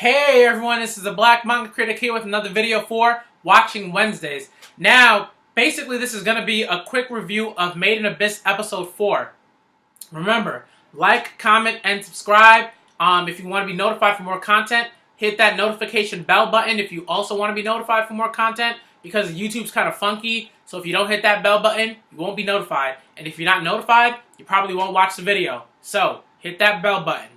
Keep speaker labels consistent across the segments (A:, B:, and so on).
A: Hey everyone, this is the Black Manga Critic here with another video for Watching Wednesdays. Now, basically this is going to be a quick review of Made in Abyss Episode 4. Remember, like, comment, and subscribe. If you want to be notified for more content, hit that notification bell button if you also want to be notified for more content, because YouTube's kind of funky, so if you don't hit that bell button, you won't be notified. And if you're not notified, you probably won't watch the video. So, hit that bell button.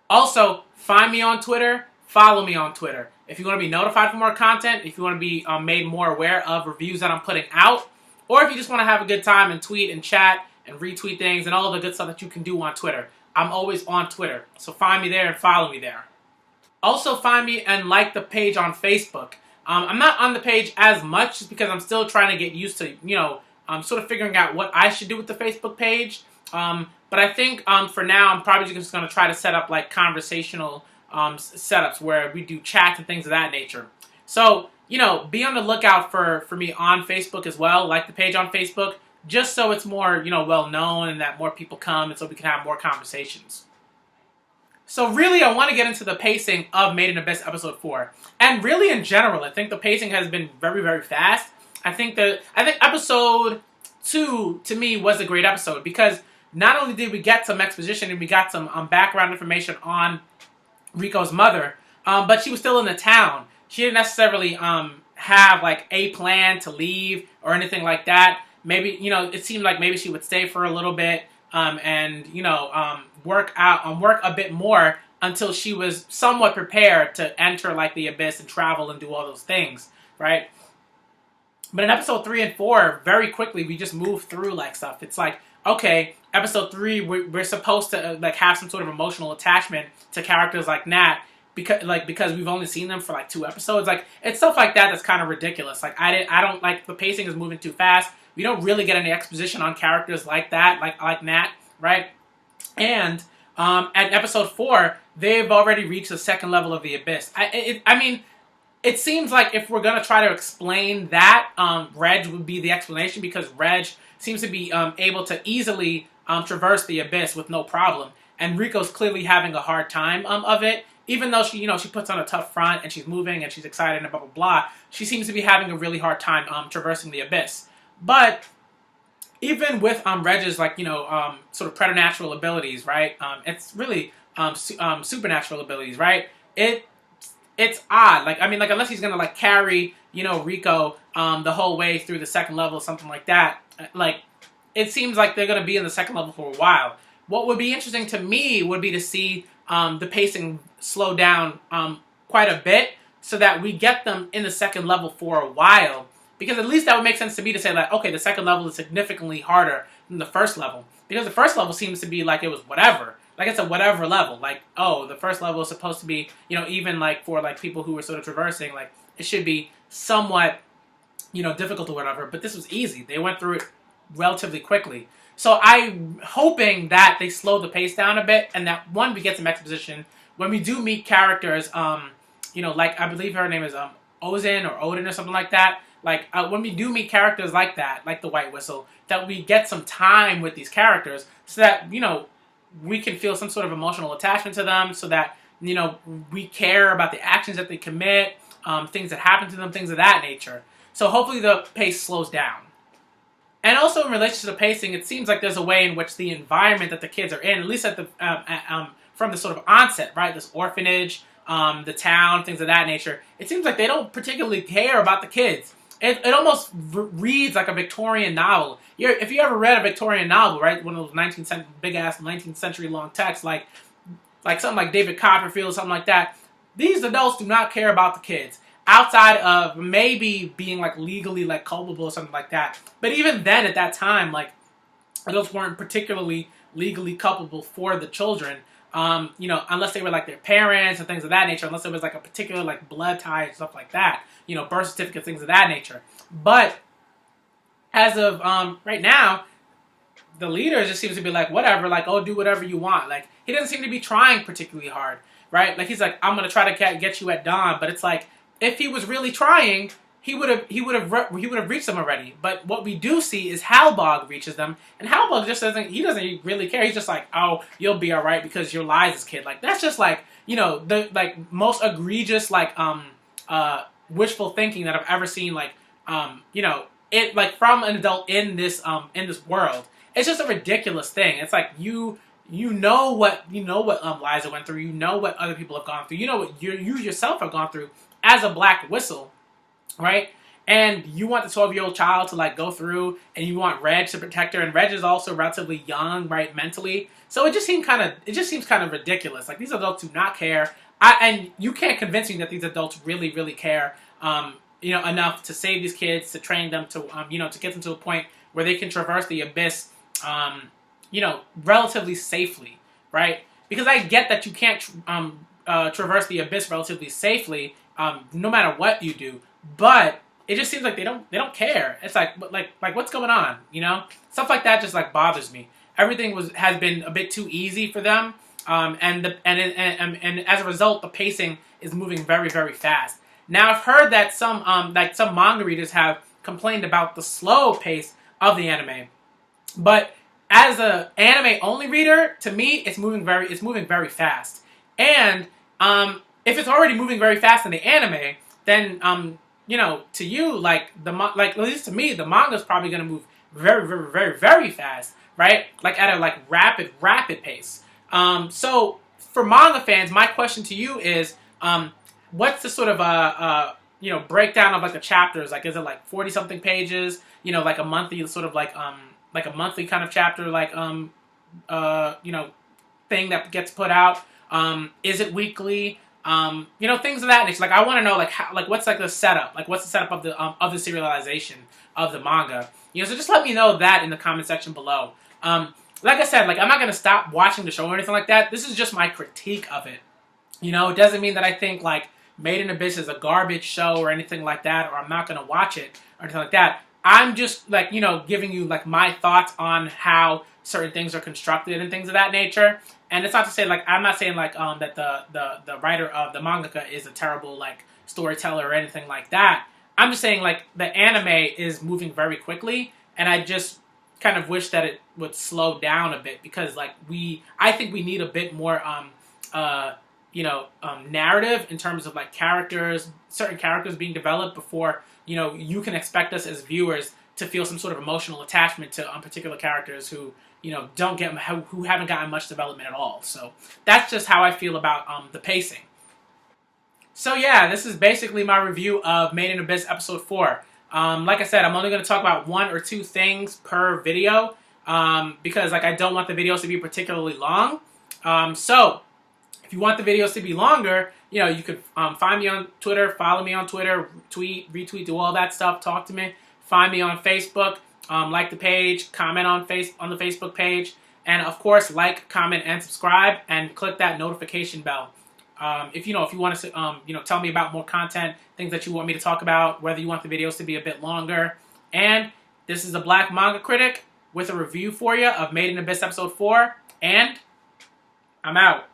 A: Also, find me on Twitter, follow me on Twitter. If you want to be notified for more content, if you want to be made more aware of reviews that I'm putting out, or if you just want to have a good time and tweet and chat and retweet things and all the good stuff that you can do on Twitter, I'm always on Twitter. So find me there and follow me there. Also find me and like the page on Facebook. I'm not on the page as much just because I'm still trying to get used to, sort of figuring out what I should do with the Facebook page. But I think for now, I'm probably just going to try to set up like conversational setups where we do chats and things of that nature. So, be on the lookout for me on Facebook as well. Like the page on Facebook, just so it's more, well known and that more people come and so we can have more conversations. So really, I want to get into the pacing of Made in Abyss Episode 4. And really, in general, I think the pacing has been very, very fast. I think Episode 2, to me, was a great episode because not only did we get some exposition and we got some background information on Rico's mother, but she was still in the town. She didn't necessarily have like a plan to leave or anything like that. Maybe, it seemed like maybe she would stay for a little bit and work a bit more until she was somewhat prepared to enter like the abyss and travel and do all those things, right? But in episode 3 and 4, very quickly we just move through like stuff. It's like, okay, episode 3, we're supposed to like have some sort of emotional attachment to characters like Nat because we've only seen them for like 2 episodes. Like, it's stuff like that that's kind of ridiculous. Like, I don't like the pacing is moving too fast. We don't really get any exposition on characters like that, like Nat, right? And at episode 4, they've already reached the second level of the abyss. I mean, it seems like if we're going to try to explain that, Reg would be the explanation because Reg seems to be able to easily traverse the abyss with no problem. And Rico's clearly having a hard time of it. Even though she puts on a tough front and she's moving and she's excited and blah, blah, blah, she seems to be having a really hard time traversing the abyss. But even with Reg's like, sort of preternatural abilities, right? It's really supernatural abilities, right? It's odd. Like, I mean, like, unless he's gonna like carry, Rico the whole way through the second level or something like that. Like, it seems like they're gonna be in the second level for a while. What would be interesting to me would be to see the pacing slow down quite a bit so that we get them in the second level for a while. Because at least that would make sense to me to say like, okay, the second level is significantly harder than the first level. Because the first level seems to be like it was whatever. Like it's a whatever level. Like, oh, the first level is supposed to be, even like for like people who were sort of traversing, like it should be somewhat, difficult or whatever. But this was easy. They went through it relatively quickly. So I'm hoping that they slow the pace down a bit and that, one, we get some exposition. When we do meet characters, like I believe her name is Ozin or Odin or something like that. Like, when we do meet characters like that, like the White Whistle, that we get some time with these characters so that, we can feel some sort of emotional attachment to them so that, we care about the actions that they commit, things that happen to them, things of that nature. So hopefully the pace slows down. And also in relation to the pacing, it seems like there's a way in which the environment that the kids are in, at least at the from the sort of onset, right? This orphanage, the town, things of that nature. It seems like they don't particularly care about the kids. It almost reads like a Victorian novel. If you ever read a Victorian novel, right, one of those big-ass 19th century long texts, like something like David Copperfield, something like that, these adults do not care about the kids. Outside of maybe being like legally like culpable or something like that. But even then, at that time, like adults weren't particularly legally culpable for the children. Unless they were like their parents and things of that nature, unless there was like a particular like blood tie and stuff like that, birth certificates, things of that nature. But as of right now, the leader just seems to be like, whatever, like, oh, do whatever you want. Like, he doesn't seem to be trying particularly hard, right? Like, he's like, I'm going to try to get you at dawn. But it's like, if he was really trying, he would have reached them already. But what we do see is Halbog reaches them, and Halbog just doesn't really care. He's just like, oh, you'll be all right because your lies, kid. Like that's just like, you know, the like most egregious like wishful thinking that I've ever seen. Like you know, it like from an adult in this world. It's just a ridiculous thing. It's like you know what Liza went through. You know what other people have gone through. You know what you yourself have gone through as a black whistle. Right? And you want the 12-year-old child to like go through, and you want Reg to protect her, and Reg is also relatively young, right, mentally. So it just seems kind of ridiculous. Like these adults do not care. And you can't convince me that these adults really, really care, you know, enough to save these kids, to train them, to you know, to get them to a point where they can traverse the abyss, you know, relatively safely, right? Because I get that you can't traverse the abyss relatively safely, no matter what you do. But it just seems like they don't care. It's like what's going on, you know? Stuff like that just like bothers me. Everything has been a bit too easy for them, and as a result, the pacing is moving very, very fast. Now I've heard that some manga readers have complained about the slow pace of the anime, but as an anime only reader, to me, it's moving very fast. And if it's already moving very fast in the anime, then you know, to you, like at least to me, the manga is probably going to move very, very, very, very fast, right? Like at a like rapid pace. So for manga fans, my question to you is, what's the sort of you know, breakdown of like the chapters? Like, is it like 40 something pages? You know, like a monthly sort of like a monthly kind of chapter, like you know, thing that gets put out. Is it weekly? You know, things of that nature. Like, I want to know, like, how, like, what's like the setup? Like, what's the setup of the serialization of the manga? You know, so just let me know that in the comment section below. Like I said, like, I'm not gonna stop watching the show or anything like that. This is just my critique of it. You know, it doesn't mean that I think like Made in Abyss is a garbage show or anything like that, or I'm not gonna watch it or anything like that. I'm just like, you know, giving you like my thoughts on how certain things are constructed and things of that nature. And it's not to say like, I'm not saying like that the writer of the mangaka is a terrible like storyteller or anything like that. I'm just saying like the anime is moving very quickly, and I just kind of wish that it would slow down a bit, because like I think we need a bit more you know, narrative in terms of like certain characters being developed before, you know, you can expect us as viewers to feel some sort of emotional attachment to particular characters who, you know, who haven't gotten much development at all. So that's just how I feel about the pacing. So yeah, this is basically my review of Made in Abyss episode 4. Like I said, I'm only going to talk about 1 or 2 things per video, because like I don't want the videos to be particularly long. So if you want the videos to be longer, you know, you could find me on Twitter, follow me on Twitter, tweet, retweet, do all that stuff, talk to me. Find me on Facebook, like the page, comment on the Facebook page, and of course, like, comment, and subscribe, and click that notification bell. If you want to, you know, tell me about more content, things that you want me to talk about, whether you want the videos to be a bit longer. And this is a Black Manga Critic with a review for you of Made in Abyss episode 4, and I'm out.